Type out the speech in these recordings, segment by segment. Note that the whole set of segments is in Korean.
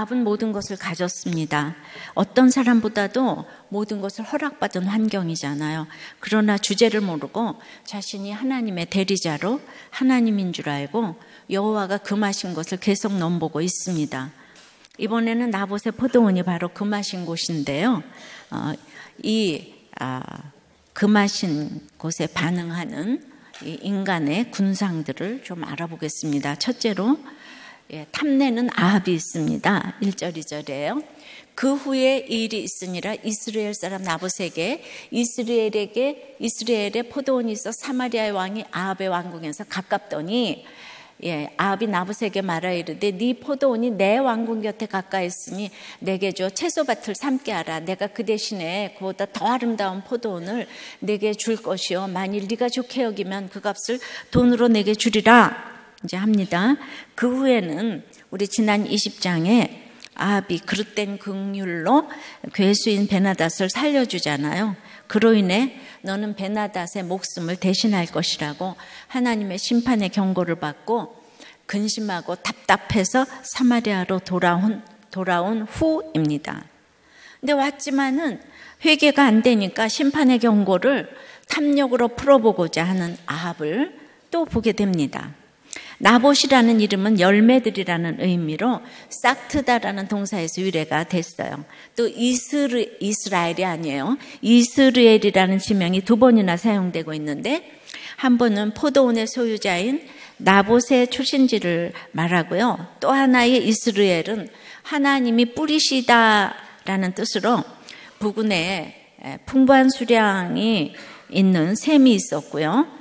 아합은 모든 것을 가졌습니다. 어떤 사람보다도 모든 것을 허락받은 환경이잖아요. 그러나 주제를 모르고 자신이 하나님의 대리자로 하나님인 줄 알고 여호와가 금하신 것을 계속 넘보고 있습니다. 이번에는 나봇의 포도원이 바로 금하신 곳인데요. 금하신 곳에 반응하는 이 인간의 군상들을 좀 알아보겠습니다. 첫째로 탐내는 아합이 있습니다. 1절 2절이에요. 그 후에 일이 있으니라 이스라엘 사람 나봇에게 이스라엘의 포도원이 있어 사마리아의 왕이 아합의 왕궁에서 가깝더니 아합이 나봇에게 말하여 이르되 네 포도원이 내 왕궁 곁에 가까이 있으니 내게 줘 채소밭을 삼게 하라. 내가 그 대신에 그보다 더 아름다운 포도원을 내게 줄 것이요 만일 네가 좋게 여기면 그 값을 돈으로 내게 주리라 이제 합니다. 그 후에는 우리 지난 20장에 아합이 그릇된 긍휼로 괴수인 베나닷을 살려주잖아요. 그로 인해 너는 베나닷의 목숨을 대신할 것이라고 하나님의 심판의 경고를 받고 근심하고 답답해서 사마리아로 돌아온 후입니다. 근데 왔지만은 회개가 안 되니까 심판의 경고를 탐욕으로 풀어보고자 하는 아합을 또 보게 됩니다. 나봇이라는 이름은 열매들이라는 의미로 싹트다라는 동사에서 유래가 됐어요. 또 이스라엘이 아니에요. 이스라엘이라는 지명이 2번이나 사용되고 있는데 한 번은 포도원의 소유자인 나봇의 출신지를 말하고요. 또 하나의 이스라엘은 하나님이 뿌리시다라는 뜻으로 부근에 풍부한 수량이 있는 샘이 있었고요.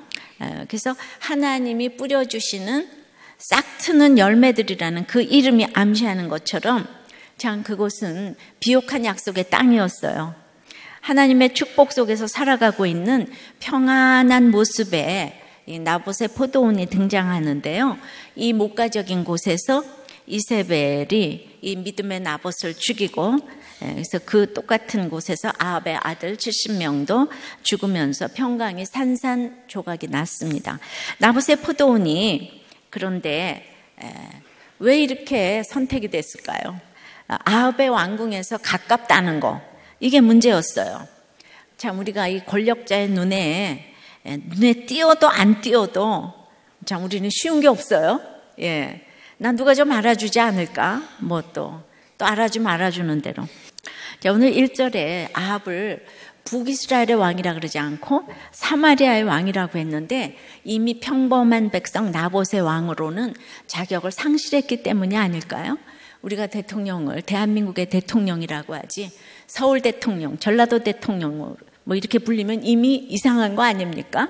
그래서 하나님이 뿌려주시는 싹트는 열매들이라는 그 이름이 암시하는 것처럼 참 그곳은 비옥한 약속의 땅이었어요. 하나님의 축복 속에서 살아가고 있는 평안한 모습에 이 나봇의 포도원이 등장하는데요. 이 목가적인 곳에서 이세벨이 이 믿음의 나봇을 죽이고 그래서 그 똑같은 곳에서 아합의 아들 70명도 죽으면서 평강이 산산조각이 났습니다. 나봇의 포도원이 그런데 왜 이렇게 선택이 됐을까요? 아합의 왕궁에서 가깝다는 거 이게 문제였어요. 참 우리가 이 권력자의 눈에 띄어도 안 띄어도 참 우리는 쉬운 게 없어요. 난 누가 좀 알아주지 않을까? 뭐 또 알아주면 알아주는 대로. 자, 오늘 1절에 아합을 북이스라엘의 왕이라 그러지 않고 사마리아의 왕이라고 했는데 이미 평범한 백성 나봇의 왕으로는 자격을 상실했기 때문이 아닐까요? 우리가 대통령을 대한민국의 대통령이라고 하지 서울 대통령, 전라도 대통령 뭐 이렇게 불리면 이미 이상한 거 아닙니까?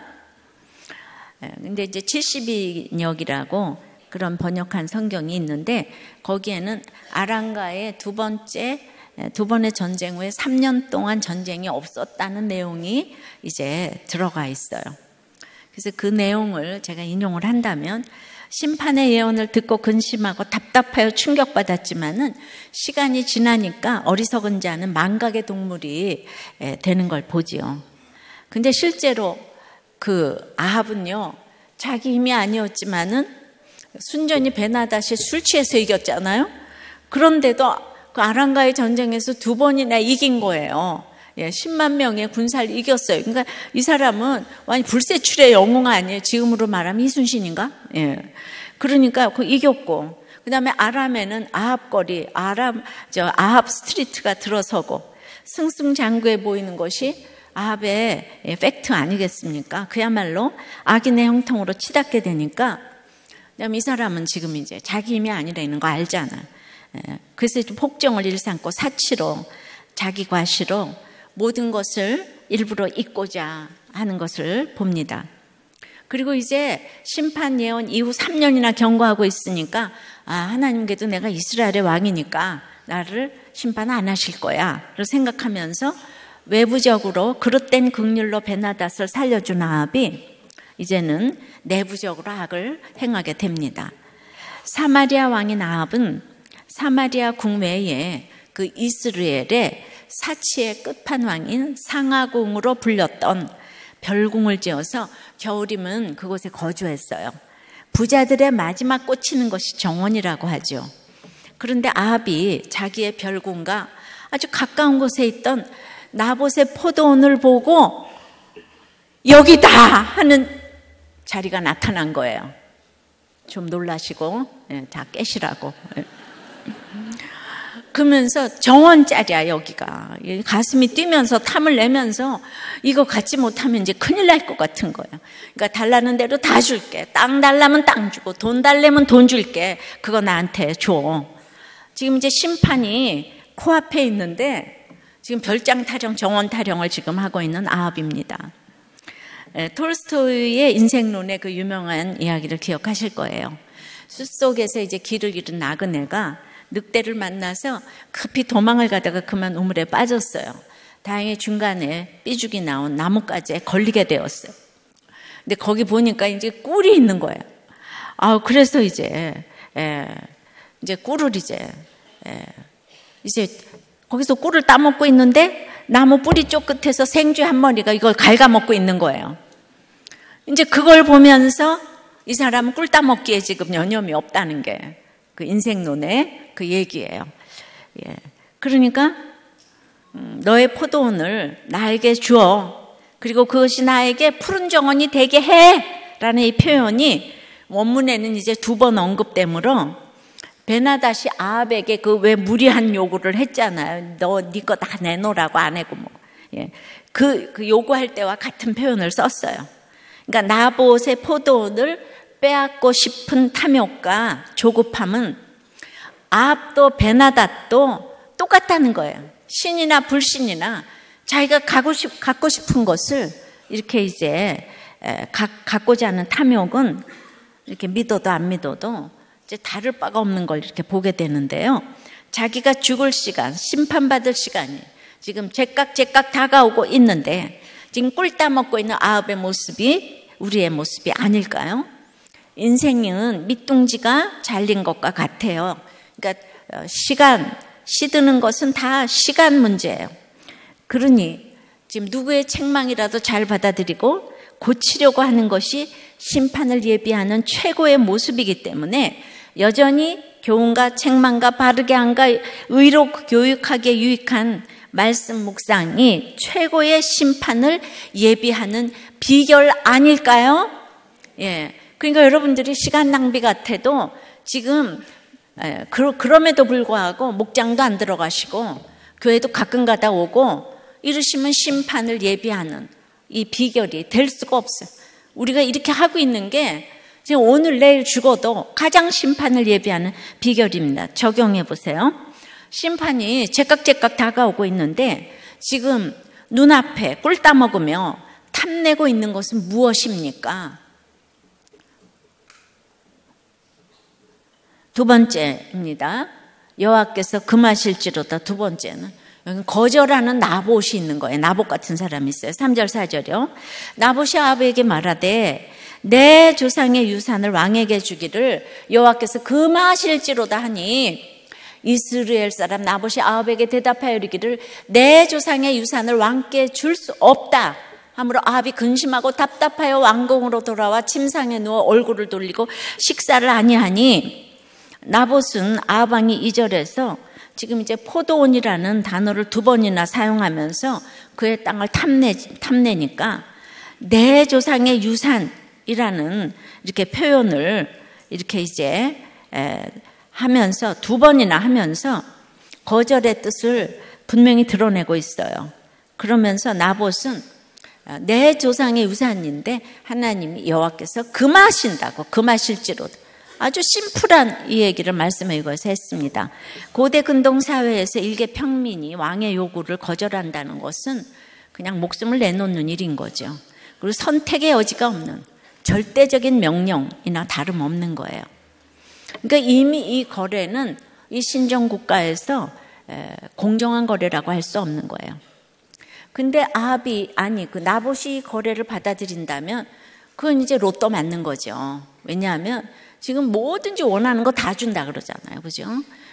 근데 이제 72역이라고 그런 번역한 성경이 있는데 거기에는 아람과의 두 번의 전쟁 후에 3년 동안 전쟁이 없었다는 내용이 이제 들어가 있어요. 그래서 그 내용을 제가 인용을 한다면 심판의 예언을 듣고 근심하고 답답하여 충격받았지만은 시간이 지나니까 어리석은 자는 망각의 동물이 되는 걸 보지요. 근데 실제로 그 아합은요, 자기 힘이 아니었지만은 순전히 베나닷이 술 취해서 이겼잖아요. 그런데도 그 아람과의 전쟁에서 2번이나 이긴 거예요. 10만 명의 군사를 이겼어요. 그러니까 이 사람은 완전 불세출의 영웅 아니에요. 지금으로 말하면 이순신인가? 그러니까 그 이겼고, 그 다음에 아람에는 아합거리, 아합 스트리트가 들어서고 승승장구해 보이는 것이 아합의 팩트 아니겠습니까? 그야말로 악인의 형통으로 치닫게 되니까 그다음에 이 사람은 지금 이제 자기 힘이 아니라는 거 알잖아. 그래서 폭정을 일삼고 사치로 자기 과시로 모든 것을 일부러 잊고자 하는 것을 봅니다. 그리고 이제 심판 예언 이후 3년이나 경고하고 있으니까 하나님께도 내가 이스라엘의 왕이니까 나를 심판 안 하실 거야 를 생각하면서 외부적으로 그릇된 긍휼로 베나닷을 살려준 아합이 이제는 내부적으로 악을 행하게 됩니다. 사마리아 왕인 아합은 사마리아 국외에 그 이스라엘의 사치의 끝판왕인 상하궁으로 불렸던 별궁을 지어서 겨울이면 그곳에 거주했어요. 부자들의 마지막 꽂히는 것이 정원이라고 하죠. 그런데 아합이 자기의 별군과 아주 가까운 곳에 있던 나봇의 포도원을 보고 여기다 하는 자리가 나타난 거예요. 좀 놀라시고 다 깨시라고. 그러면서 정원짜리야 여기가. 가슴이 뛰면서 탐을 내면서 이거 갖지 못하면 이제 큰일 날 것 같은 거예요. 그러니까 달라는 대로 다 줄게. 땅 달라면 땅 주고 돈 달라면 돈 줄게. 그거 나한테 줘. 지금 이제 심판이 코앞에 있는데 지금 별장 타령, 정원 타령을 지금 하고 있는 아합입니다. 톨스토이의 인생론의 그 유명한 이야기를 기억하실 거예요. 숲속에서 이제 길을 잃은 나그네가 늑대를 만나서 급히 도망을 가다가 그만 우물에 빠졌어요. 다행히 중간에 삐죽이 나온 나뭇가지에 걸리게 되었어요. 근데 거기 보니까 이제 꿀이 있는 거예요. 그래서 이제 꿀을 이제 거기서 꿀을 따먹고 있는데 나무 뿌리 쪽 끝에서 생쥐 한 마리가 이걸 갉아먹고 있는 거예요. 이제 그걸 보면서 이 사람은 꿀 따먹기에 지금 여념이 없다는 게 그 인생론의 그 얘기예요. 그러니까 너의 포도원을 나에게 주어. 그리고 그것이 나에게 푸른 정원이 되게 해. 라는 이 표현이 원문에는 이제 2번 언급되므로 베나닷이 아합에게 그 왜 무리한 요구를 했잖아요. 네 거 다 내놓으라고 안 하고 그 요구할 때와 같은 표현을 썼어요. 그러니까 나봇의 포도원을 빼앗고 싶은 탐욕과 조급함은 아합도 베나닷도 똑같다는 거예요. 신이나 불신이나 자기가 갖고 싶은 것을 이렇게 이제 갖고자 하는 탐욕은 이렇게 믿어도 안 믿어도 이제 다를 바가 없는 걸 이렇게 보게 되는데요. 자기가 죽을 시간, 심판받을 시간이 지금 제깍제깍 다가오고 있는데 지금 꿀 따먹고 있는 아합의 모습이 우리의 모습이 아닐까요? 인생은 밑둥지가 잘린 것과 같아요. 그러니까 시드는 것은 다 시간 문제예요. 그러니 지금 누구의 책망이라도 잘 받아들이고 고치려고 하는 것이 심판을 예비하는 최고의 모습이기 때문에 여전히 교훈과 책망과 바르게 함과 의로 교육하기에 유익한 말씀 묵상이 최고의 심판을 예비하는 비결 아닐까요? 그러니까 여러분들이 시간 낭비 같아도 지금 그럼에도 불구하고 목장도 안 들어가시고 교회도 가끔 가다 오고 이러시면 심판을 예비하는 이 비결이 될 수가 없어요. 우리가 이렇게 하고 있는 게 지금 오늘 내일 죽어도 가장 심판을 예비하는 비결입니다. 적용해 보세요. 심판이 제깍제깍 다가오고 있는데 지금 눈앞에 꿀 따먹으며 탐내고 있는 것은 무엇입니까? 2번째입니다. 여호와께서 금하실지로다. 2번째는 여기 거절하는 나봇이 있는 거예요. 나봇 같은 사람이 있어요. 3절 4절이요. 나봇이 아합에게 말하되 내 조상의 유산을 왕에게 주기를 여호와께서 금하실지로다 하니 이스라엘 사람 나봇이 아합에게 대답하여 이르기를 내 조상의 유산을 왕께 줄 수 없다. 하므로 아합이 근심하고 답답하여 왕궁으로 돌아와 침상에 누워 얼굴을 돌리고 식사를 아니하니 나봇은 아합 왕이 2절에서 지금 이제 포도원이라는 단어를 2번이나 사용하면서 그의 땅을 탐내니까 내 조상의 유산이라는 이렇게 표현을 이렇게 이제 하면서 2번이나 하면서 거절의 뜻을 분명히 드러내고 있어요. 그러면서 나봇은 내 조상의 유산인데 하나님이 여호와께서 금하신다고 금하실지로다. 아주 심플한 이 얘기를 말씀에 이것서 했습니다. 고대 근동 사회에서 일개 평민이 왕의 요구를 거절한다는 것은 그냥 목숨을 내놓는 일인 거죠. 그리고 선택의 여지가 없는 절대적인 명령이나 다름없는 거예요. 그러니까 이미 이 거래는 이 신정 국가에서 공정한 거래라고 할 수 없는 거예요. 근데 아합이 그 나봇이 이 거래를 받아들인다면 그건 이제 로또 맞는 거죠. 왜냐하면 지금 뭐든지 원하는 거 다 준다 그러잖아요. 그죠?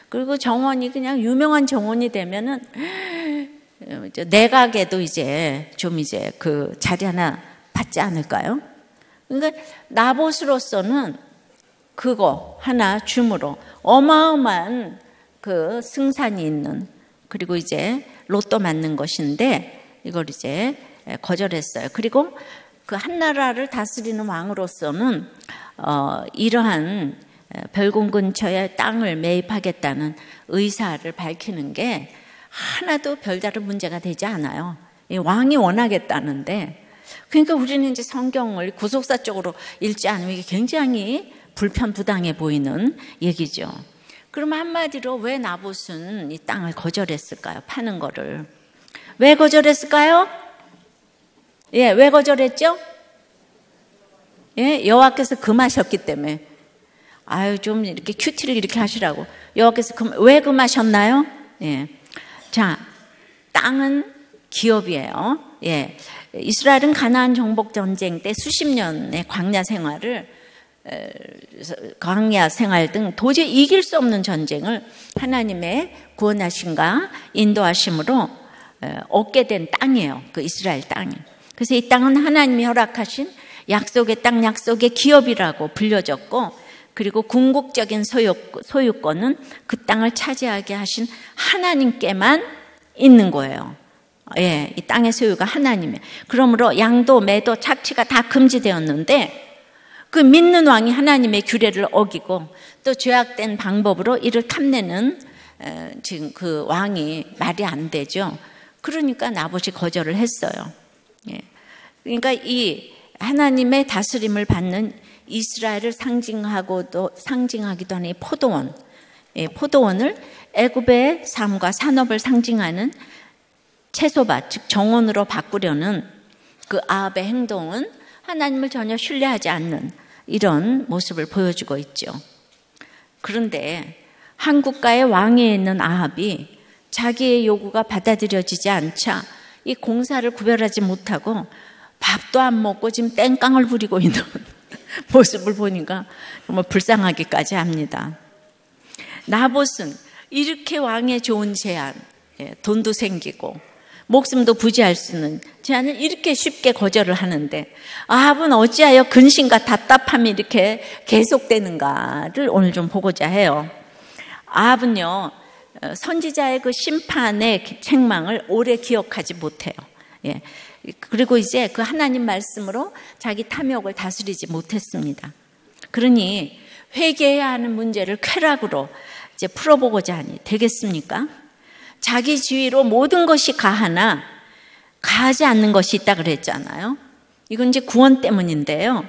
그리고 정원이 그냥 유명한 정원이 되면은 내각에도 이제 좀 이제 그 자리 하나 받지 않을까요? 그러니까 나봇으로서는 그거 하나 줌으로 어마어마한 그 승산이 있는, 그리고 이제 로또 맞는 것인데 이걸 이제 거절했어요. 그리고 그 한 나라를 다스리는 왕으로서는 이러한 별궁 근처에 땅을 매입하겠다는 의사를 밝히는 게 하나도 별다른 문제가 되지 않아요. 왕이 원하겠다는데, 그러니까 우리는 이제 성경을 구속사적으로 읽지 않으면 이게 굉장히 불편부당해 보이는 얘기죠. 그러면 한마디로 왜 나봇은 이 땅을 거절했을까요? 파는 거를. 왜 거절했을까요? 예, 왜 거절했죠? 예, 여호와께서 금하셨기 때문에. 아유, 좀 이렇게 큐티를 이렇게 하시라고. 여호와께서 왜 금하셨나요? 예. 자, 땅은 기업이에요. 예. 이스라엘은 가나안 정복 전쟁 때 수십 년의 광야 생활 등 도저히 이길 수 없는 전쟁을 하나님의 구원하심과 인도하심으로 얻게 된 땅이에요. 그 이스라엘 땅이. 그래서 이 땅은 하나님이 허락하신 약속의 땅, 약속의 기업이라고 불려졌고, 그리고 궁극적인 소유권은 그 땅을 차지하게 하신 하나님께만 있는 거예요. 예, 이 땅의 소유가 하나님이에요. 그러므로 양도, 매도, 착취가 다 금지되었는데, 그 믿는 왕이 하나님의 규례를 어기고 또 죄악된 방법으로 이를 탐내는 지금 그 왕이 말이 안 되죠. 그러니까 나봇이 거절을 했어요. 예. 그러니까 이 하나님의 다스림을 받는 이스라엘을 상징하기도 하는 이 포도원, 포도원을 애굽의 삶과 산업을 상징하는 채소밭, 즉 정원으로 바꾸려는 그 아합의 행동은 하나님을 전혀 신뢰하지 않는 이런 모습을 보여주고 있죠. 그런데 한 국가의 왕위에 있는 아합이 자기의 요구가 받아들여지지 않자 이 공사를 구별하지 못하고 밥도 안 먹고 지금 땡깡을 부리고 있는 모습을 보니까 정말 불쌍하기까지 합니다. 나봇은 이렇게 왕의 좋은 제안, 돈도 생기고 목숨도 부지할 수 있는 제안을 이렇게 쉽게 거절을 하는데, 아합은 어찌하여 근심과 답답함이 이렇게 계속되는가를 오늘 좀 보고자 해요. 아합은요, 선지자의 그 심판의 책망을 오래 기억하지 못해요. 예. 그리고 이제 그 하나님 말씀으로 자기 탐욕을 다스리지 못했습니다. 그러니 회개해야 하는 문제를 쾌락으로 이제 풀어보고자 하니 되겠습니까? 자기 지위로 모든 것이 가하나 가하지 않는 것이 있다 그랬잖아요. 이건 이제 구원 때문인데요.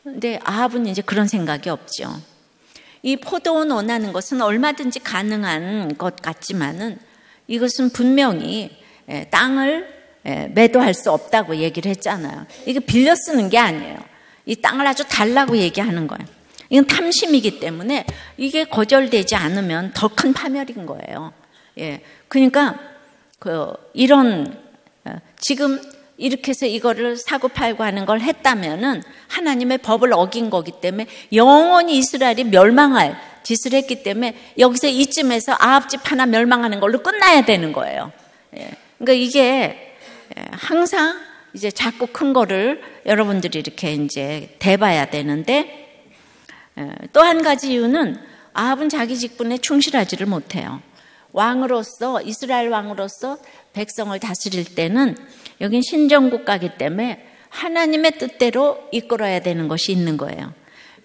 근데 아합은 이제 그런 생각이 없죠. 이 포도원 원하는 것은 얼마든지 가능한 것 같지만은 이것은 분명히 땅을 매도할 수 없다고 얘기를 했잖아요. 이게 빌려 쓰는 게 아니에요. 이 땅을 아주 달라고 얘기하는 거예요. 이건 탐심이기 때문에 이게 거절되지 않으면 더 큰 파멸인 거예요. 예, 그러니까 이런 지금 이렇게 해서 이거를 사고 팔고 하는 걸 했다면은 하나님의 법을 어긴 거기 때문에 영원히 이스라엘이 멸망할 짓을 했기 때문에 여기서 이쯤에서 아합 집 하나 멸망하는 걸로 끝나야 되는 거예요. 예, 그러니까 이게 항상 이제 자꾸 큰 거를 여러분들이 이렇게 이제 대봐야 되는데, 또 한 가지 이유는 아합은 자기 직분에 충실하지를 못해요. 왕으로서, 이스라엘 왕으로서 백성을 다스릴 때는 여긴 신정국가이기 때문에 하나님의 뜻대로 이끌어야 되는 것이 있는 거예요.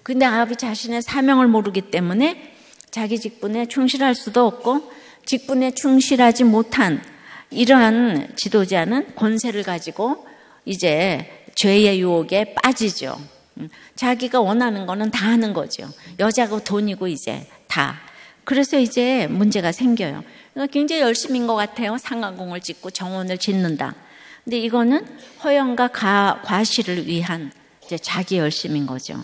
근데 아합이 자신의 사명을 모르기 때문에 자기 직분에 충실할 수도 없고, 직분에 충실하지 못한 이러한 지도자는 권세를 가지고 이제 죄의 유혹에 빠지죠. 자기가 원하는 거는 다 하는 거죠. 여자고 돈이고 이제 다. 그래서 이제 문제가 생겨요. 굉장히 열심인 것 같아요. 상가공을 짓고 정원을 짓는다. 근데 이거는 허영과 과시를 위한 이제 자기 열심인 거죠.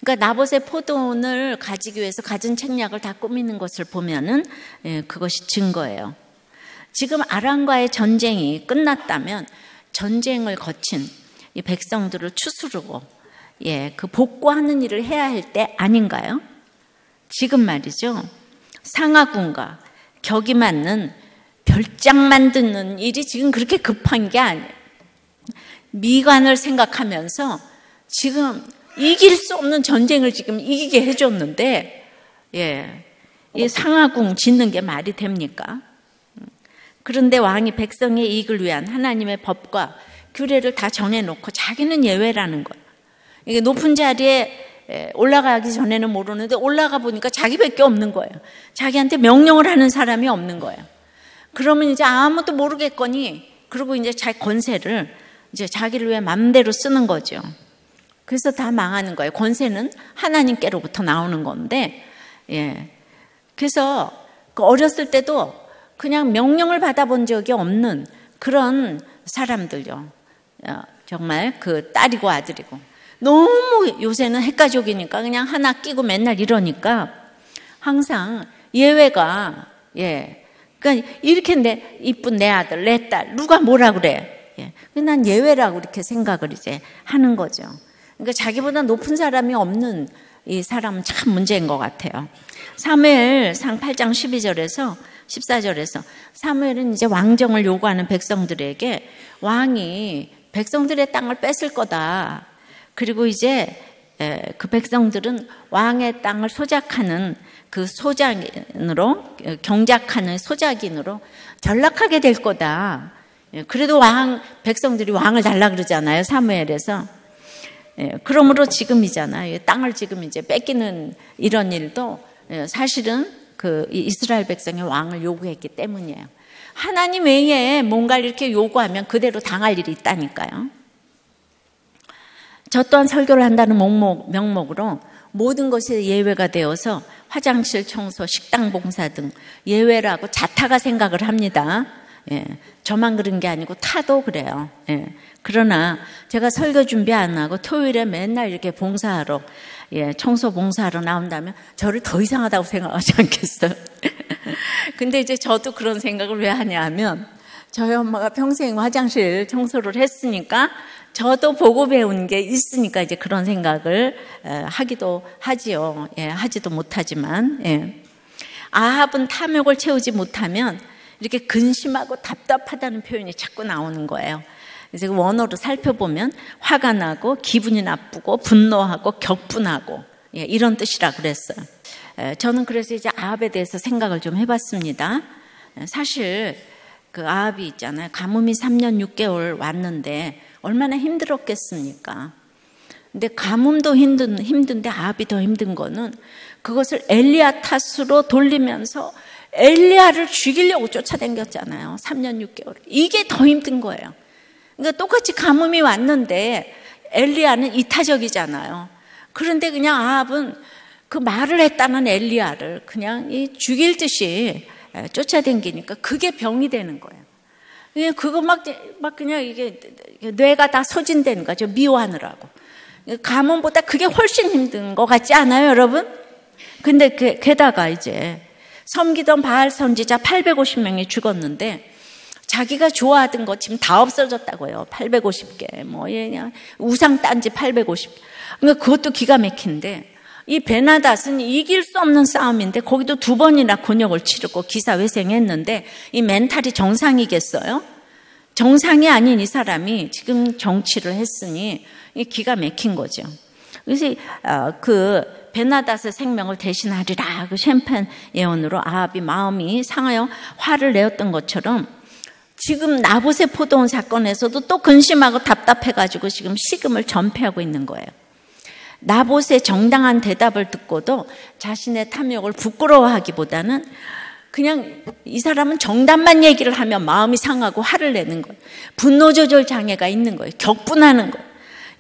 그러니까 나봇의 포도원을 가지기 위해서 가진 책략을 다 꾸미는 것을 보면은 그것이 증거예요. 지금 아람과의 전쟁이 끝났다면 전쟁을 거친 이 백성들을 추스르고 그 복구하는 일을 해야 할 때 아닌가요? 지금 말이죠. 상하군과 격이 맞는 별장 만드는 일이 지금 그렇게 급한 게 아니에요. 미관을 생각하면서 지금 이길 수 없는 전쟁을 지금 이기게 해줬는데, 이 상하궁 짓는 게 말이 됩니까? 그런데 왕이 백성의 이익을 위한 하나님의 법과 규례를 다 정해놓고 자기는 예외라는 거예요. 이게 높은 자리에 올라가기 전에는 모르는데 올라가 보니까 자기밖에 없는 거예요. 자기한테 명령을 하는 사람이 없는 거예요. 그러면 이제 아무도 모르겠거니 그리고 이제 자기 권세를 이제 자기를 위해 마음대로 쓰는 거죠. 그래서 다 망하는 거예요. 권세는 하나님께로부터 나오는 건데, 그래서 어렸을 때도 그냥 명령을 받아본 적이 없는 그런 사람들요. 정말 그 딸이고 아들이고. 너무 요새는 핵가족이니까 그냥 하나 끼고 맨날 이러니까 항상 예외가, 그러니까 이렇게 이쁜 내 아들, 내 딸, 누가 뭐라 그래. 난 예외라고 이렇게 생각을 이제 하는 거죠. 그러니까 자기보다 높은 사람이 없는 이 사람은 참 문제인 것 같아요. 사무엘상 8장 12절에서 14절에서 사무엘은 이제 왕정을 요구하는 백성들에게 왕이 백성들의 땅을 뺏을 거다. 그리고 이제 그 백성들은 왕의 땅을 소작하는 그 소작인으로, 경작하는 소작인으로 전락하게 될 거다. 그래도 백성들이 왕을 달라 그러잖아요. 사무엘에서. 그러므로 지금이잖아요. 땅을 지금 이제 뺏기는 이런 일도 사실은 그 이스라엘 백성의 왕을 요구했기 때문이에요. 하나님 외에 뭔가를 이렇게 요구하면 그대로 당할 일이 있다니까요. 저 또한 설교를 한다는 명목으로 모든 것이 예외가 되어서 화장실 청소, 식당 봉사 등 예외라고 자타가 생각을 합니다. 저만 그런 게 아니고 타도 그래요. 그러나 제가 설교 준비 안 하고 토요일에 맨날 이렇게 봉사하러, 청소 봉사하러 나온다면 저를 더 이상하다고 생각하지 않겠어요? 근데 이제 저도 그런 생각을 왜 하냐 하면 저희 엄마가 평생 화장실 청소를 했으니까 저도 보고 배운 게 있으니까 이제 그런 생각을 하기도 하지요. 하지도 못하지만. 아합은 탐욕을 채우지 못하면 이렇게 근심하고 답답하다는 표현이 자꾸 나오는 거예요. 그래서 원어로 살펴보면 화가 나고 기분이 나쁘고 분노하고 격분하고 이런 뜻이라 그랬어요. 저는 그래서 이제 아합에 대해서 생각을 좀 해봤습니다. 사실 그 아합이 있잖아요. 가뭄이 3년 6개월 왔는데 얼마나 힘들었겠습니까? 근데 가뭄도 힘든데 아합이 더 힘든 거는 그것을 엘리야 탓으로 돌리면서 엘리야를 죽이려고 쫓아다녔잖아요. 3년 6개월. 이게 더 힘든 거예요. 그러니까 똑같이 가뭄이 왔는데 엘리야는 이타적이잖아요. 그런데 그냥 아합은 그 말을 했다는 엘리야를 그냥 죽일 듯이 쫓아다니니까 그게 병이 되는 거예요. 그냥 그거 막 그냥 이게 뇌가 다 소진되는 거죠. 미워하느라고. 가뭄보다 그게 훨씬 힘든 것 같지 않아요, 여러분? 근데 게다가 이제 섬기던 바알 선지자 850명이 죽었는데 자기가 좋아하던 거 지금 다 없어졌다고요. 850개. 그냥 우상 딴지 850개. 그러니까 그것도 기가 막힌데 이 베나닷은 이길 수 없는 싸움인데 거기도 2번이나 곤욕을 치르고 기사회생했는데 이 멘탈이 정상이겠어요? 정상이 아닌 이 사람이 지금 정치를 했으니 기가 막힌 거죠. 그래서 그 베나닷의 생명을 대신하리라 그 샴페인 예언으로 아합이 마음이 상하여 화를 내었던 것처럼 지금 나봇의 포도원 사건에서도 또 근심하고 답답해가지고 지금 식음을 전폐하고 있는 거예요. 나봇의 정당한 대답을 듣고도 자신의 탐욕을 부끄러워하기보다는 그냥 이 사람은 정답만 얘기를 하면 마음이 상하고 화를 내는 거예요. 분노 조절 장애가 있는 거예요. 격분하는 거예요.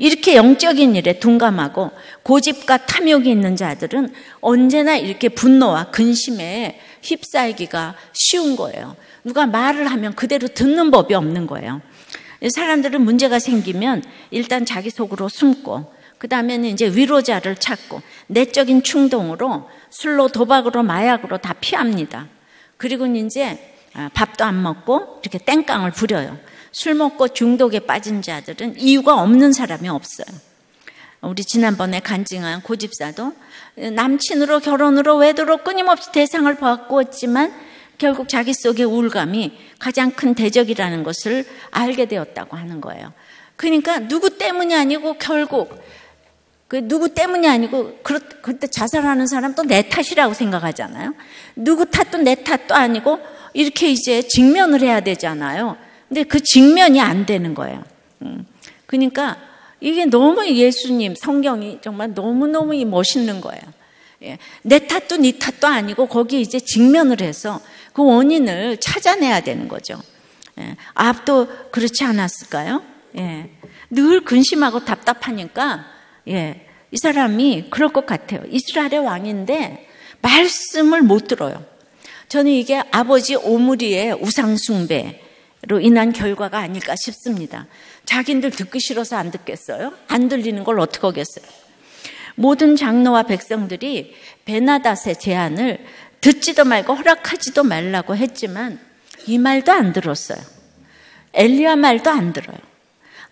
이렇게 영적인 일에 둔감하고 고집과 탐욕이 있는 자들은 언제나 이렇게 분노와 근심에 휩싸이기가 쉬운 거예요. 누가 말을 하면 그대로 듣는 법이 없는 거예요. 사람들은 문제가 생기면 일단 자기 속으로 숨고 그 다음에는 이제 위로자를 찾고 내적인 충동으로 술로 도박으로 마약으로 다 피합니다. 그리고 이제 밥도 안 먹고 이렇게 땡깡을 부려요. 술 먹고 중독에 빠진 자들은 이유가 없는 사람이 없어요. 우리 지난번에 간증한 고집사도 남친으로 결혼으로 외도로 끊임없이 대상을 바꾸었지만 결국 자기 속의 우울감이 가장 큰 대적이라는 것을 알게 되었다고 하는 거예요. 그러니까 누구 때문이 아니고 결국 그 누구 때문이 아니고 그때 자살하는 사람 또 내 탓이라고 생각하잖아요. 누구 탓도 내 탓도 아니고 이렇게 이제 직면을 해야 되잖아요. 근데 그 직면이 안 되는 거예요. 그러니까 이게 너무 예수님 성경이 정말 너무너무 멋있는 거예요. 내 탓도 네 탓도 아니고 거기에 이제 직면을 해서 그 원인을 찾아내야 되는 거죠. 아합도 그렇지 않았을까요? 늘 근심하고 답답하니까 이 사람이 그럴 것 같아요. 이스라엘의 왕인데 말씀을 못 들어요. 저는 이게 아버지 오므리의 우상숭배로 인한 결과가 아닐까 싶습니다. 자기들 듣기 싫어서 안 듣겠어요? 안 들리는 걸 어떻게 하겠어요? 모든 장로와 백성들이 베나닷의 제안을 듣지도 말고 허락하지도 말라고 했지만 이 말도 안 들었어요. 엘리야 말도 안 들어요.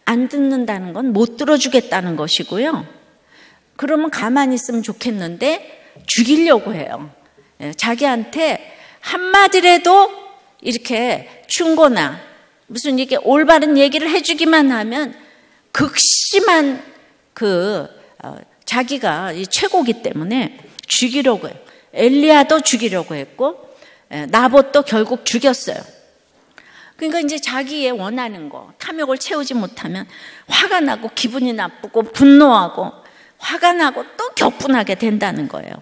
안 듣는다는 건 못 들어주겠다는 것이고요. 그러면 가만히 있으면 좋겠는데 죽이려고 해요. 자기한테 한마디라도 이렇게 충고나 무슨 이렇게 올바른 얘기를 해주기만 하면 극심한 자기가 최고기 때문에 죽이려고 해요. 엘리야도 죽이려고 했고 나봇도 결국 죽였어요. 그러니까 이제 자기의 원하는 거, 탐욕을 채우지 못하면 화가 나고 기분이 나쁘고 분노하고 화가 나고 또 격분하게 된다는 거예요.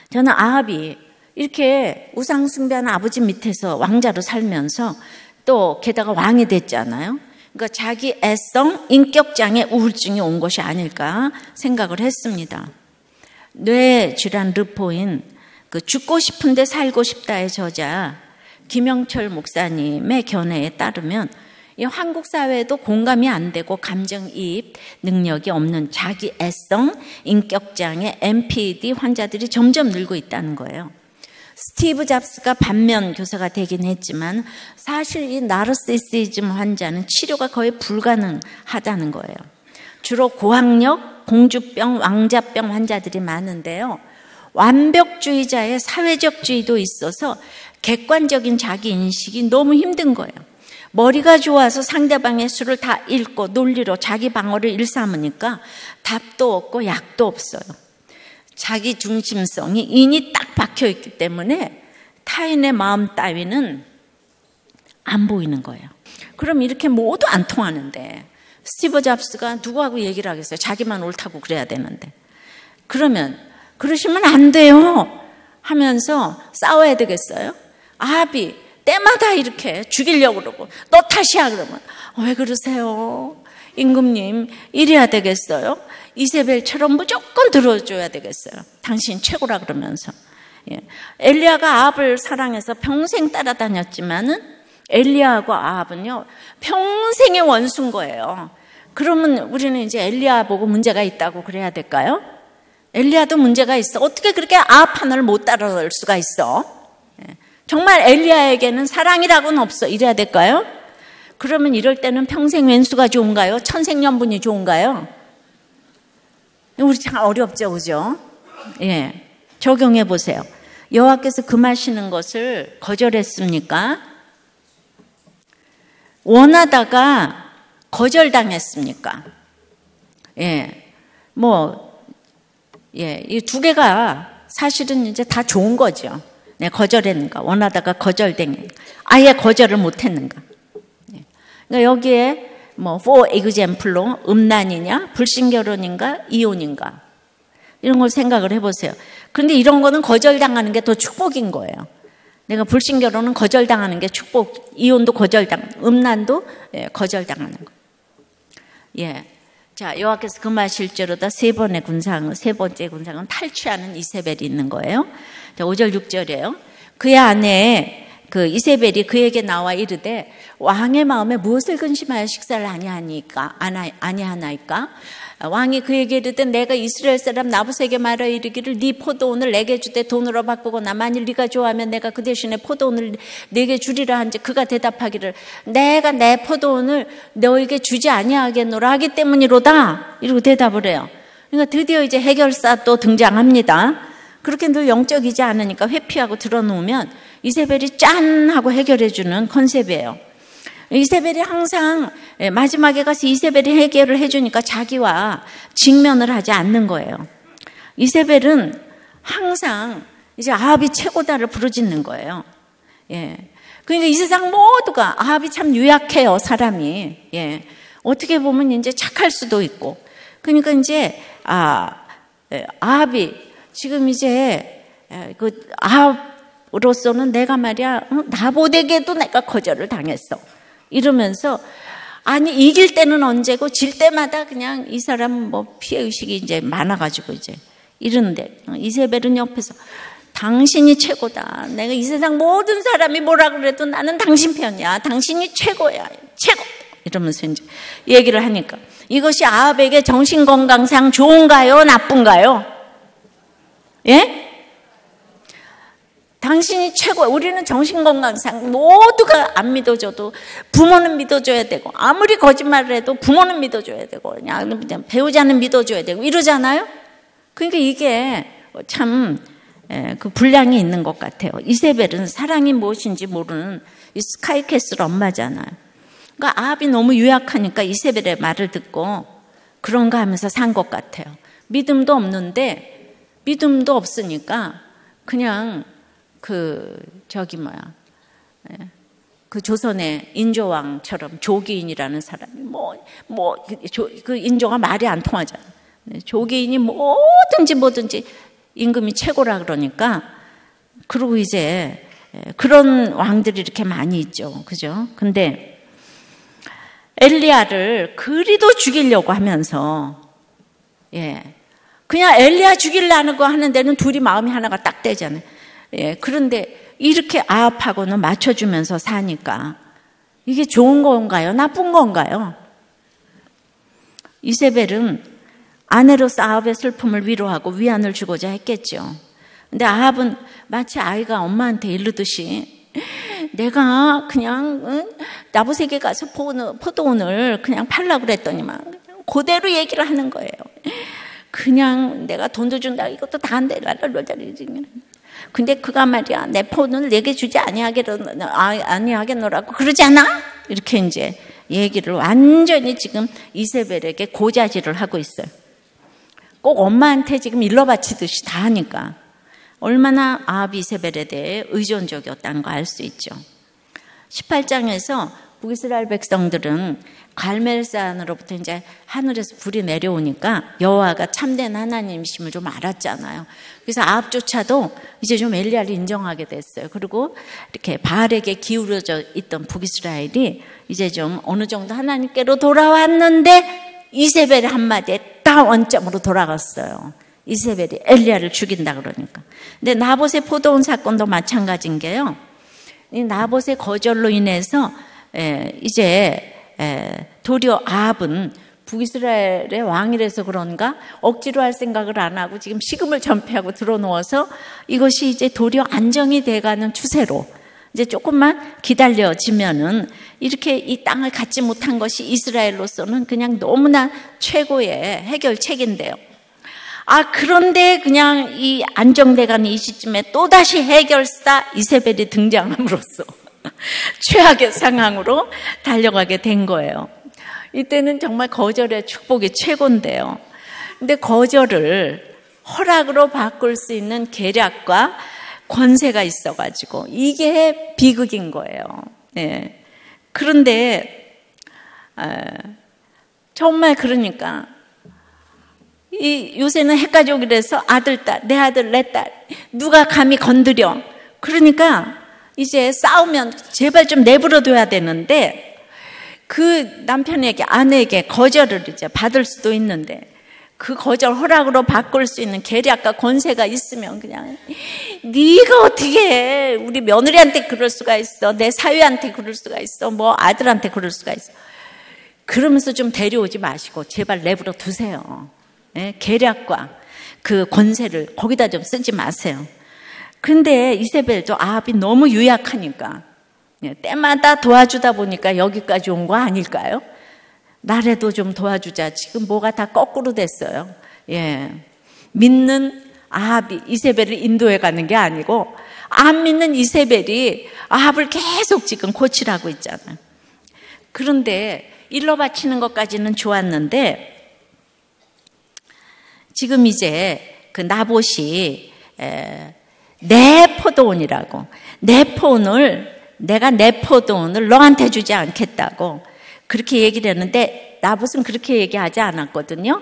저는 아합이 이렇게 우상숭배하는 아버지 밑에서 왕자로 살면서 또 게다가 왕이 됐잖아요. 그러니까 자기 애성, 인격장애 우울증이 온 것이 아닐까 생각을 했습니다. 뇌질환 르포인 죽고 싶은데 살고 싶다의 저자 김영철 목사님의 견해에 따르면 이 한국 사회에도 공감이 안 되고 감정이입 능력이 없는 자기 애성, 인격장애, MPD 환자들이 점점 늘고 있다는 거예요. 스티브 잡스가 반면 교사가 되긴 했지만 사실 이 나르시시즘 환자는 치료가 거의 불가능하다는 거예요. 주로 고학력, 공주병, 왕자병 환자들이 많은데요. 완벽주의자의 사회적주의도 있어서 객관적인 자기 인식이 너무 힘든 거예요. 머리가 좋아서 상대방의 수를 다 읽고 논리로 자기 방어를 일삼으니까 답도 없고 약도 없어요. 자기 중심성이 인이 딱 박혀 있기 때문에 타인의 마음 따위는 안 보이는 거예요. 그럼 이렇게 모두 안 통하는데 스티브 잡스가 누구하고 얘기를 하겠어요? 자기만 옳다고 그래야 되는데. 그러시면 안 돼요 하면서 싸워야 되겠어요? 아합이 때마다 이렇게 죽이려고 그러고 너 탓이야 그러면 왜 그러세요? 임금님 이래야 되겠어요? 이세벨처럼 무조건 들어줘야 되겠어요? 당신 최고라 그러면서. 엘리야가 아합을 사랑해서 평생 따라다녔지만은 엘리야하고 아합은요 평생의 원수인 거예요. 그러면 우리는 이제 엘리야 보고 문제가 있다고 그래야 될까요? 엘리야도 문제가 있어. 어떻게 그렇게 아합 하나를 못 따라올 수가 있어? 정말 엘리야에게는 사랑이라고는 없어. 이래야 될까요? 그러면 이럴 때는 평생 왼수가 좋은가요? 천생연분이 좋은가요? 우리 참 어렵죠, 그죠? 적용해 보세요. 여호와께서 금하시는 것을 거절했습니까? 원하다가 거절당했습니까? 이 두 개가 사실은 이제 다 좋은 거죠. 거절했는가, 원하다가 거절된, 아예 거절을 못했는가. 그러니까 여기에 for example로 음란이냐, 불신결혼인가, 이혼인가 이런 걸 생각을 해보세요. 그런데 이런 거는 거절당하는 게 더 축복인 거예요. 내가 불신결혼은 거절당하는 게 축복, 이혼도 음란도 거절당하는 거. 자, 여호와께서 금하실지로다 세 번째 군상은 탈취하는 이세벨이 있는 거예요. 자, 5절 6절이에요. 그의 아내 이세벨이 그에게 나와 이르되 왕의 마음에 무엇을 근심하여 식사를 아니하나이까? 왕이 그에게 이르되 내가 이스라엘 사람 나봇에게 말하여 이르기를 네 포도원을 내게 주되 돈으로 바꾸거나 만일 네가 좋아하면 내가 그 대신에 포도원을 내게 주리라 한즉 그가 대답하기를 내가 내 포도원을 너에게 주지 아니하겠노라 하기 때문이로다 이러고 대답을 해요. 그러니까 드디어 이제 해결사 또 등장합니다. 그렇게 늘 영적이지 않으니까 회피하고 들어놓으면 이세벨이 짠 하고 해결해 주는 컨셉이에요. 이세벨이 항상 마지막에 가서 이세벨이 해결을 해주니까 자기와 직면을 하지 않는 거예요. 이세벨은 항상 이제 아합이 최고다를 부르짖는 거예요. 예. 그러니까 이 세상 모두가 아합이 참 유약해요, 사람이. 예. 어떻게 보면 이제 착할 수도 있고. 그러니까 이제 아합이 지금 이제 그 아합으로서는 내가 말이야 나보다에게도 내가 거절을 당했어. 이러면서 아니 이길 때는 언제고 질 때마다 그냥 이 사람 뭐 피해 의식이 이제 많아가지고 이제 이러는데 이세벨은 옆에서 당신이 최고다. 내가 이 세상 모든 사람이 뭐라 그래도 나는 당신 편이야. 당신이 최고야. 최고. 이러면서 이제 얘기를 하니까 이것이 아합에게 정신건강상 좋은가요? 나쁜가요? 예? 당신이 최고야. 우리는 정신건강상 모두가 안 믿어줘도 부모는 믿어줘야 되고 아무리 거짓말을 해도 부모는 믿어줘야 되고 그냥 배우자는 믿어줘야 되고 이러잖아요. 그러니까 이게 참 그 분량이 있는 것 같아요. 이세벨은 사랑이 무엇인지 모르는 이 스카이캐슬 엄마잖아요. 그러니까 아합이 너무 유약하니까 이세벨의 말을 듣고 그런가 하면서 산 것 같아요. 믿음도 없는데 믿음도 없으니까 그냥 그 조선의 인조왕처럼 조기인이라는 사람이 그 인조가 말이 안 통하잖아요. 조기인이 뭐든지 임금이 최고라 그러니까 그리고 이제 그런 왕들이 이렇게 많이 있죠. 그죠? 근데 엘리야를 그리도 죽이려고 하면서 그냥 엘리야 죽이려고 하는 데는 둘이 마음이 하나가 딱 되잖아요. 그런데 이렇게 아합하고는 맞춰주면서 사니까 이게 좋은 건가요? 나쁜 건가요? 이세벨은 아내로서 아합의 슬픔을 위로하고 위안을 주고자 했겠죠. 근데 아합은 마치 아이가 엄마한테 이르듯이 내가 그냥 나부색에 가서 포도원을 그냥 팔라고 그랬더니만 그대로 얘기를 하는 거예요. 그냥 내가 돈도 준다 이것도 다 안 돼. 근데 그가 말이야 내 포도는 내게 주지 아니하겠노라고 그러지 않아? 이렇게 이제 얘기를 완전히 지금 이세벨에게 고자질을 하고 있어요. 꼭 엄마한테 지금 일러바치듯이 다 하니까 얼마나 아합이 이세벨에 대해 의존적이었다는 거 알 수 있죠. 18장에서 북이스라엘 백성들은 갈멜산으로부터 이제 하늘에서 불이 내려오니까 여호와가 참된 하나님이심을 좀 알았잖아요. 그래서 아합조차도 이제 좀 엘리야를 인정하게 됐어요. 그리고 이렇게 바알에게 기울어져 있던 북이스라엘이 이제 좀 어느 정도 하나님께로 돌아왔는데 이세벨의 한마디에 딱 원점으로 돌아갔어요. 이세벨이 엘리야를 죽인다 그러니까. 근데 나봇의 포도원 사건도 마찬가지인 게요. 이 나봇의 거절로 인해서 이제 도리어 아합은 북이스라엘의 왕이라서 그런가 억지로 할 생각을 안 하고 지금 식음을 전폐하고 들어누워서 이것이 이제 도리어 안정이 돼가는 추세로 이제 조금만 기다려지면은 이렇게 이 땅을 갖지 못한 것이 이스라엘로서는 그냥 너무나 최고의 해결책인데요. 그런데 그냥 이 안정돼가는 이 시점에 또다시 해결사 이세벨이 등장함으로써 최악의 상황으로 달려가게 된 거예요. 이때는 정말 거절의 축복이 최고인데요. 근데 거절을 허락으로 바꿀 수 있는 계략과 권세가 있어가지고 이게 비극인 거예요. 그런데 정말 그러니까 요새는 핵가족이라서 아들, 딸, 내 아들, 내 딸 누가 감히 건드려. 그러니까 이제 싸우면 제발 좀 내버려둬야 되는데 그 남편에게 아내에게 거절을 이제 받을 수도 있는데 그 거절 허락으로 바꿀 수 있는 계략과 권세가 있으면 그냥 네가 어떻게 해. 우리 며느리한테 그럴 수가 있어. 내 사위한테 그럴 수가 있어. 뭐 아들한테 그럴 수가 있어. 그러면서 좀 데려오지 마시고 제발 내버려 두세요. 계략과 그 권세를 거기다 좀 쓰지 마세요. 근데 이세벨도 아합이 너무 유약하니까 때마다 도와주다 보니까 여기까지 온 거 아닐까요? 나라도 좀 도와주자. 지금 뭐가 다 거꾸로 됐어요. 믿는 아합이 이세벨을 인도해 가는 게 아니고 안 믿는 이세벨이 아합을 계속 지금 고치라고 있잖아요. 그런데 일러 바치는 것까지는 좋았는데 지금 이제 그 나봇이 내 포도원이라고, 내가 내 포도원을 너한테 주지 않겠다고 그렇게 얘기를 했는데 나봇은 그렇게 얘기하지 않았거든요.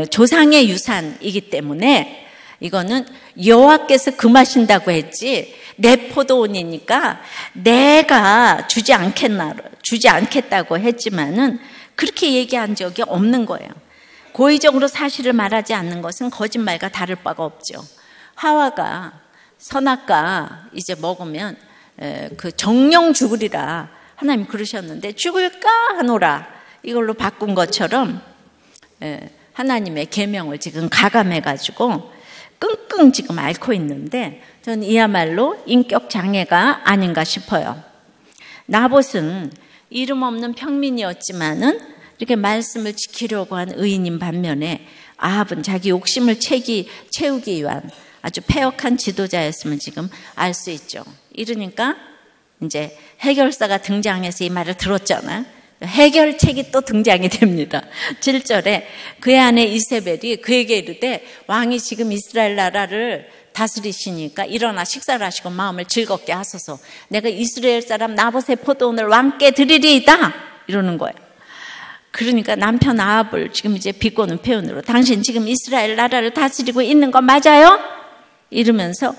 조상의 유산이기 때문에 이거는 여호와께서 금하신다고 했지 내 포도원이니까 내가 주지 않겠다고 했지만은 그렇게 얘기한 적이 없는 거예요. 고의적으로 사실을 말하지 않는 것은 거짓말과 다를 바가 없죠. 하와가 선악과 이제 먹으면 그 정령 죽으리라 하나님 그러셨는데 죽을까 하노라 이걸로 바꾼 것처럼 하나님의 계명을 지금 가감해가지고 끙끙 지금 앓고 있는데 저는 이야말로 인격 장애가 아닌가 싶어요. 나봇은 이름 없는 평민이었지만은 이렇게 말씀을 지키려고 한 의인인 반면에 아합은 자기 욕심을 채우기 위한 아주 패역한 지도자였음을 지금 알 수 있죠. 이러니까 이제 해결사가 등장해서 이 말을 들었잖아요. 해결책이 또 등장이 됩니다. 7절에 그의 아내 이세벨이 그에게 이르되 왕이 지금 이스라엘 나라를 다스리시니까 일어나 식사를 하시고 마음을 즐겁게 하소서. 내가 이스라엘 사람 나봇의 포도원을 왕께 드리리이다 이러는 거예요. 그러니까 남편 아합을 지금 이제 비꼬는 표현으로 당신 지금 이스라엘 나라를 다스리고 있는 거 맞아요? 이러면서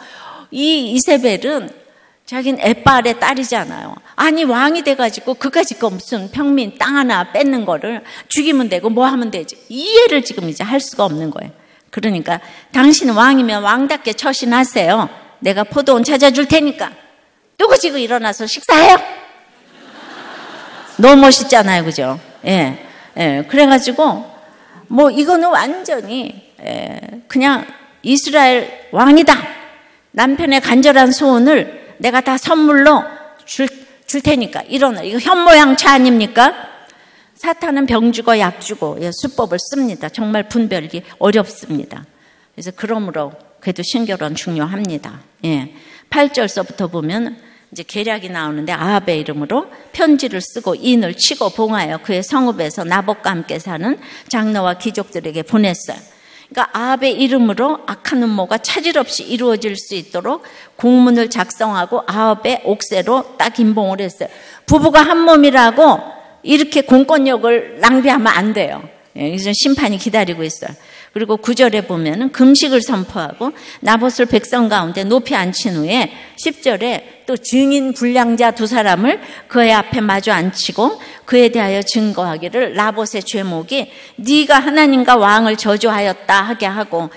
이 이세벨은 자기는 엣바알의 딸이잖아요. 아니 왕이 돼가지고 그까짓 거 무슨 평민 땅 하나 뺏는 거를 죽이면 되고 뭐 하면 되지 이해를 지금 이제 할 수가 없는 거예요. 그러니까 당신은 왕이면 왕답게 처신하세요. 내가 포도원 찾아줄 테니까 누구 지금 일어나서 식사해요. 너무 멋있잖아요, 그죠? 예. 그래가지고 뭐 이거는 완전히 그냥 이스라엘 왕이다. 남편의 간절한 소원을 내가 다 선물로 줄 테니까 일어나. 이거 현모양차 아닙니까? 사탄은 병 주고 약 주고 수법을 씁니다. 정말 분별이 어렵습니다. 그래서 그러므로 그래도 신결은 중요합니다. 8절서부터 보면 이제 계략이 나오는데 아합의 이름으로 편지를 쓰고 인을 치고 봉하여 그의 성읍에서 나봇과 함께 사는 장로와 귀족들에게 보냈어요. 그러니까 아합의 이름으로 악한 음모가 차질 없이 이루어질 수 있도록 공문을 작성하고 아합의 옥새로 딱 임봉을 했어요. 부부가 한 몸이라고 이렇게 공권력을 낭비하면 안 돼요. 이제 심판이 기다리고 있어요. 그리고 9절에 보면은 금식을 선포하고 나봇을 백성 가운데 높이 앉힌 후에 10절에 또 증인 불량자 두 사람을 그의 앞에 마주 앉히고 그에 대하여 증거하기를 나봇의 죄목이 네가 하나님과 왕을 저주하였다 하게 하고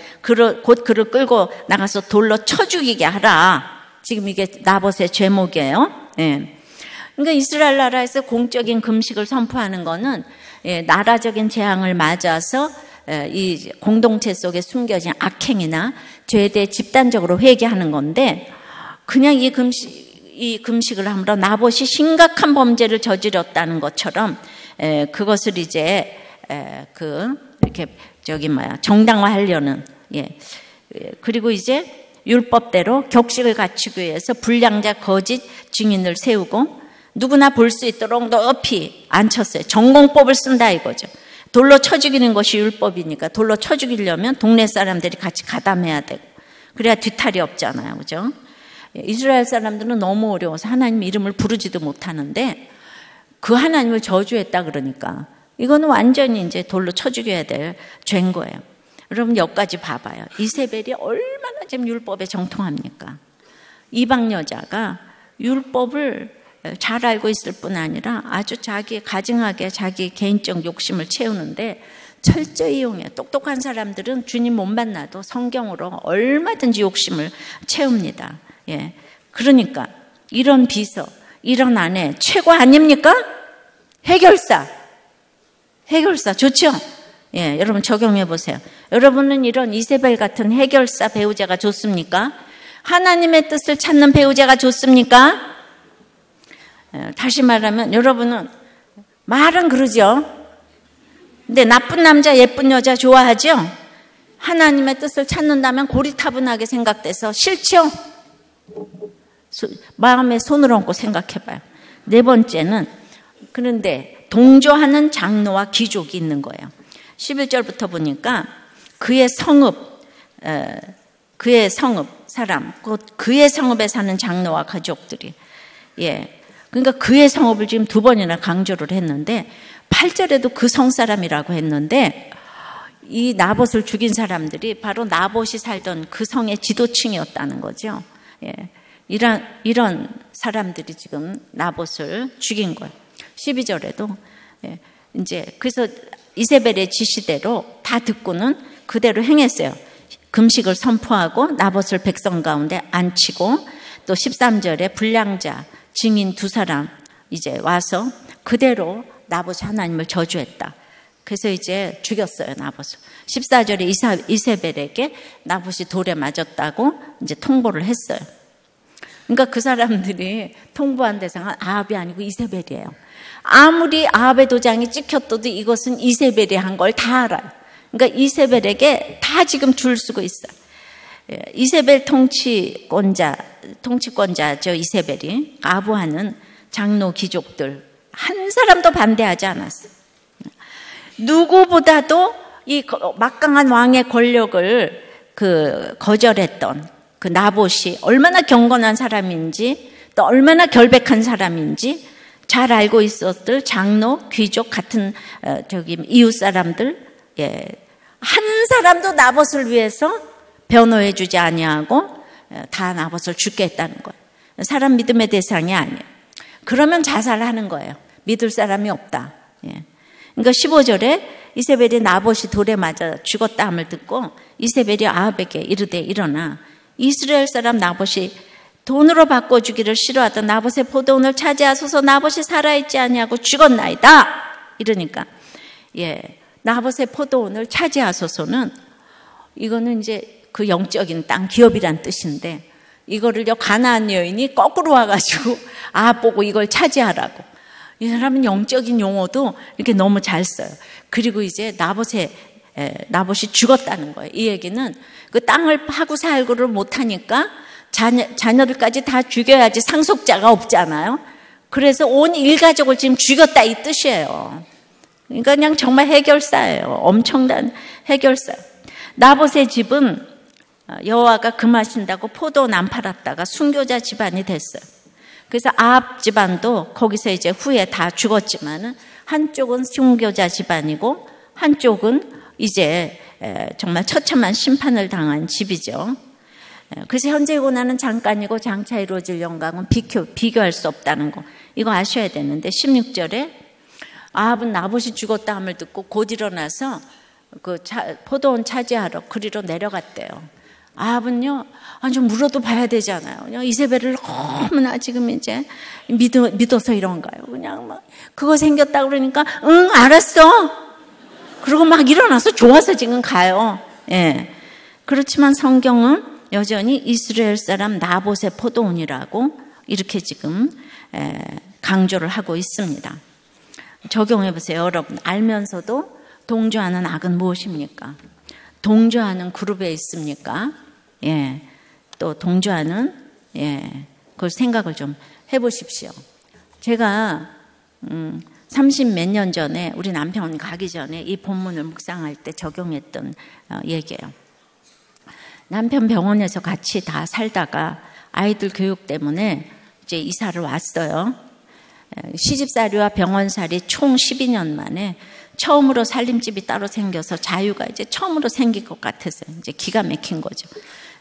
곧 그를 끌고 나가서 돌로 쳐 죽이게 하라. 지금 이게 나봇의 죄목이에요. 그러니까 이스라엘 나라에서 공적인 금식을 선포하는 거는 나라적인 재앙을 맞아서 이 공동체 속에 숨겨진 악행이나 죄에 대해 집단적으로 회개하는 건데 그냥 이 금식을 함으로 나봇이 심각한 범죄를 저질렀다는 것처럼 그것을 이제 이렇게 정당화하려는 그리고 이제 율법대로 격식을 갖추기 위해서 불량자 거짓 증인을 세우고 누구나 볼 수 있도록 높이 앉혔어요. 전공법을 쓴다 이거죠. 돌로 쳐 죽이는 것이 율법이니까 돌로 쳐 죽이려면 동네 사람들이 같이 가담해야 되고 그래야 뒤탈이 없잖아요. 그죠? 이스라엘 사람들은 너무 어려워서 하나님 이름을 부르지도 못하는데 그 하나님을 저주했다 그러니까 이거는 완전히 이제 돌로 쳐 죽여야 될 죄인 거예요. 여러분 여기까지 봐봐요. 이세벨이 얼마나 지금 율법에 정통합니까? 이방 여자가 율법을 잘 알고 있을 뿐 아니라 아주 가증하게 자기 개인적 욕심을 채우는데 철저히 이용해요. 똑똑한 사람들은 주님 못 만나도 성경으로 얼마든지 욕심을 채웁니다. 그러니까 이런 비서, 이런 아내 최고 아닙니까? 해결사 좋죠? 여러분 적용해 보세요. 여러분은 이런 이세벨 같은 해결사 배우자가 좋습니까? 하나님의 뜻을 찾는 배우자가 좋습니까? 다시 말하면 여러분은 말은 그러죠. 근데 나쁜 남자 예쁜 여자 좋아하죠? 하나님의 뜻을 찾는다면 고리타분하게 생각돼서 싫죠? 마음에 손을 얹고 생각해봐요. 네 번째는 그런데 동조하는 장로와 귀족이 있는 거예요. 11절부터 보니까 그의 성읍 사람, 곧 그의 성읍에 사는 장로와 가족들이, 그러니까 그의 성읍을 지금 2번이나 강조를 했는데 8절에도 그 성 사람이라고 했는데 이 나봇을 죽인 사람들이 바로 나봇이 살던 그 성의 지도층이었다는 거죠. 이런 사람들이 지금 나봇을 죽인 거예요. 12절에도 이제 그래서 이세벨의 지시대로 다 듣고는 그대로 행했어요. 금식을 선포하고 나봇을 백성 가운데 앉히고, 또 13절에 불량자 증인 2사람 이제 와서 그대로 나봇이 하나님을 저주했다. 그래서 이제 죽였어요, 나봇을. 14절에 이세벨에게 나봇이 돌에 맞았다고 이제 통보를 했어요. 그러니까 그 사람들이 통보한 대상은 아합이 아니고 이세벨이에요. 아무리 아합의 도장이 찍혔어도 이것은 이세벨이 한 걸 다 알아요. 그러니까 이세벨에게 다 지금 줄 서고 있어요. 이세벨 통치권자죠. 이세벨이 아부하는 장로 귀족들 한 사람도 반대하지 않았어요. 누구보다도 이 막강한 왕의 권력을 거절했던 그 나봇이 얼마나 경건한 사람인지, 또 얼마나 결백한 사람인지 잘 알고 있었을 장로, 귀족 같은 이웃 사람들, 한 사람도 나봇을 위해서 변호해 주지 아니하고 다 나봇을 죽게 했다는 거예요. 사람 믿음의 대상이 아니에요. 그러면 자살하는 거예요. 믿을 사람이 없다. 그러니까 15절에 이세벨이 나봇이 돌에 맞아 죽었다 함을 듣고 이세벨이 아합에게 이르되 일어나 이스라엘 사람 나봇이 돈으로 바꿔주기를 싫어하던 나봇의 포도원을 차지하소서. 나봇이 살아있지 아니하고 죽었나이다. 이러니까 나봇의 포도원을 차지하소서는 이거는 이제 그 영적인 땅 기업이란 뜻인데, 이거를요 가나안 여인이 거꾸로 와가지고 아합 보고 이걸 차지하라고. 이 사람은 영적인 용어도 이렇게 너무 잘 써요. 그리고 이제 나봇이 죽었다는 거예요. 이 얘기는 그 땅을 파고 살고를 못하니까 자녀들까지 다 죽여야지 상속자가 없잖아요. 그래서 온 일가족을 지금 죽였다 이 뜻이에요. 그러니까 그냥 정말 해결사예요. 엄청난 해결사. 나봇의 집은 여호와가 금하신다고 포도원 안 팔았다가 순교자 집안이 됐어요. 그래서 아합 집안도 거기서 이제 후에 다 죽었지만은 한쪽은 순교자 집안이고 한쪽은 이제 정말 처참한 심판을 당한 집이죠. 그래서 현재 고난은 잠깐이고 장차 이루어질 영광은 비교할 수 없다는 거, 이거 아셔야 되는데 16절에 아합은 나봇이 죽었다 함을 듣고 곧 일어나서 포도원 차지하러 그리로 내려갔대요. 아합은요, 좀 물어도 봐야 되잖아요. 이세벨을 너무나 지금 이제 믿어서 이런가요? 그냥 막 그거 생겼다 그러니까 응 알았어. 그리고 막 일어나서 좋아서 지금 가요. 그렇지만 성경은 여전히 이스라엘 사람 나봇의 포도원이라고 이렇게 지금 강조를 하고 있습니다. 적용해 보세요. 여러분 알면서도 동조하는 악은 무엇입니까? 동조하는 그룹에 있습니까? 또 동조하는 그걸 생각을 좀 해보십시오. 제가 30몇 년 전에 우리 남편 가기 전에 이 본문을 묵상할 때 적용했던 얘기예요. 남편 병원에서 같이 다 살다가 아이들 교육 때문에 이제 이사를 왔어요. 시집살이와 병원살이 총 12년 만에 처음으로 살림집이 따로 생겨서 자유가 이제 처음으로 생길 것 같아서 이제 기가 막힌 거죠.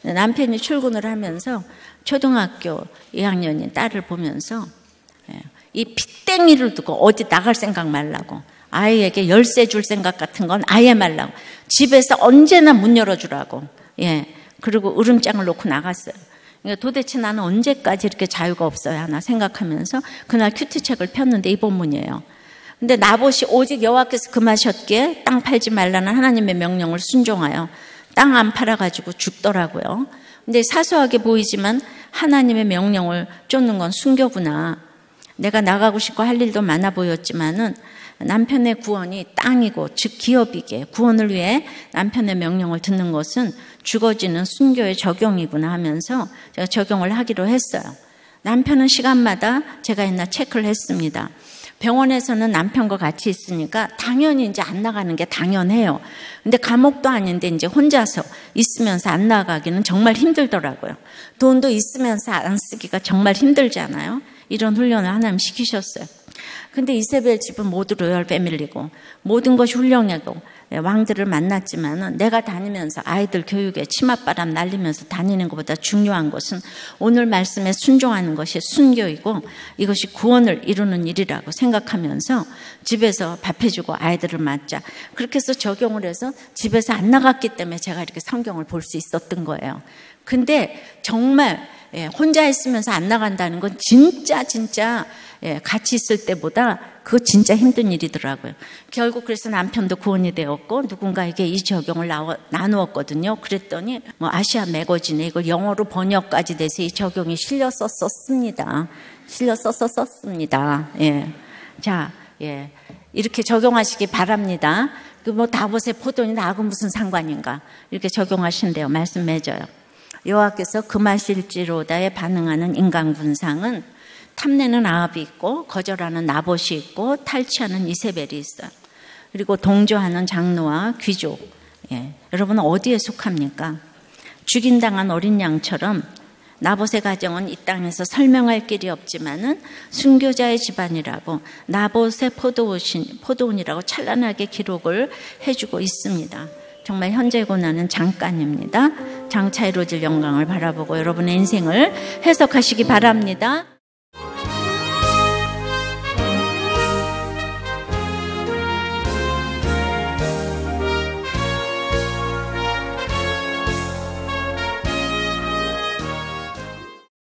남편이 출근을 하면서 초등학교 2학년인 딸을 보면서 이 핏땡이를 두고 어디 나갈 생각 말라고, 아이에게 열쇠 줄 생각 같은 건 아예 말라고, 집에서 언제나 문 열어주라고, 그리고 으름장을 놓고 나갔어요. 그러니까 도대체 나는 언제까지 이렇게 자유가 없어야 하나 생각하면서 그날 큐티책을 폈는데 이 본문이에요. 근데 나봇이 오직 여호와께서 금하셨기에 땅 팔지 말라는 하나님의 명령을 순종하여 땅 안 팔아가지고 죽더라고요. 근데 사소하게 보이지만 하나님의 명령을 쫓는 건 순교구나. 내가 나가고 싶고 할 일도 많아 보였지만은 남편의 구원이 땅이고 즉 기업이기에 구원을 위해 남편의 명령을 듣는 것은 죽어지는 순교의 적용이구나 하면서 제가 적용을 하기로 했어요. 남편은 시간마다 제가 옛날 체크를 했습니다. 병원에서는 남편과 같이 있으니까 당연히 이제 안 나가는 게 당연해요. 근데 감옥도 아닌데 이제 혼자서 있으면서 안 나가기는 정말 힘들더라고요. 돈도 있으면서 안 쓰기가 정말 힘들잖아요. 이런 훈련을 하나님 시키셨어요. 근데 이세벨 집은 모두 로열 패밀리고 모든 것이 훌륭하고 왕들을 만났지만은 내가 다니면서 아이들 교육에 치맛바람 날리면서 다니는 것보다 중요한 것은 오늘 말씀에 순종하는 것이 순교이고 이것이 구원을 이루는 일이라고 생각하면서 집에서 밥 해주고 아이들을 맡자. 그렇게 해서 적용을 해서 집에서 안 나갔기 때문에 제가 이렇게 성경을 볼 수 있었던 거예요. 근데 정말 혼자 있으면서 안 나간다는 건 진짜 같이 있을 때보다 그거 진짜 힘든 일이더라고요. 결국 그래서 남편도 구원이 되었고 누군가에게 이 적용을 나누었거든요. 그랬더니 아시아 매거진에 이걸 영어로 번역까지 돼서 이 적용이 실려서 썼습니다. 예. 자, 예. 이렇게 적용하시기 바랍니다. 다봇의 포도원이 나하고 무슨 상관인가? 이렇게 적용하신대요. 말씀 맺어요. 여호와께서 금하실지로다에 반응하는 인간 군상은 탐내는 아합이 있고 거절하는 나봇이 있고 탈취하는 이세벨이 있어요. 그리고 동조하는 장로와 귀족. 예. 여러분은 어디에 속합니까? 죽임당한 어린 양처럼 나봇의 가정은 이 땅에서 설명할 길이 없지만은 순교자의 집안이라고 나봇의 포도원이라고 찬란하게 기록을 해주고 있습니다. 정말 현재 고난은 잠깐입니다. 장차 이루어질 영광을 바라보고 여러분의 인생을 해석하시기 바랍니다.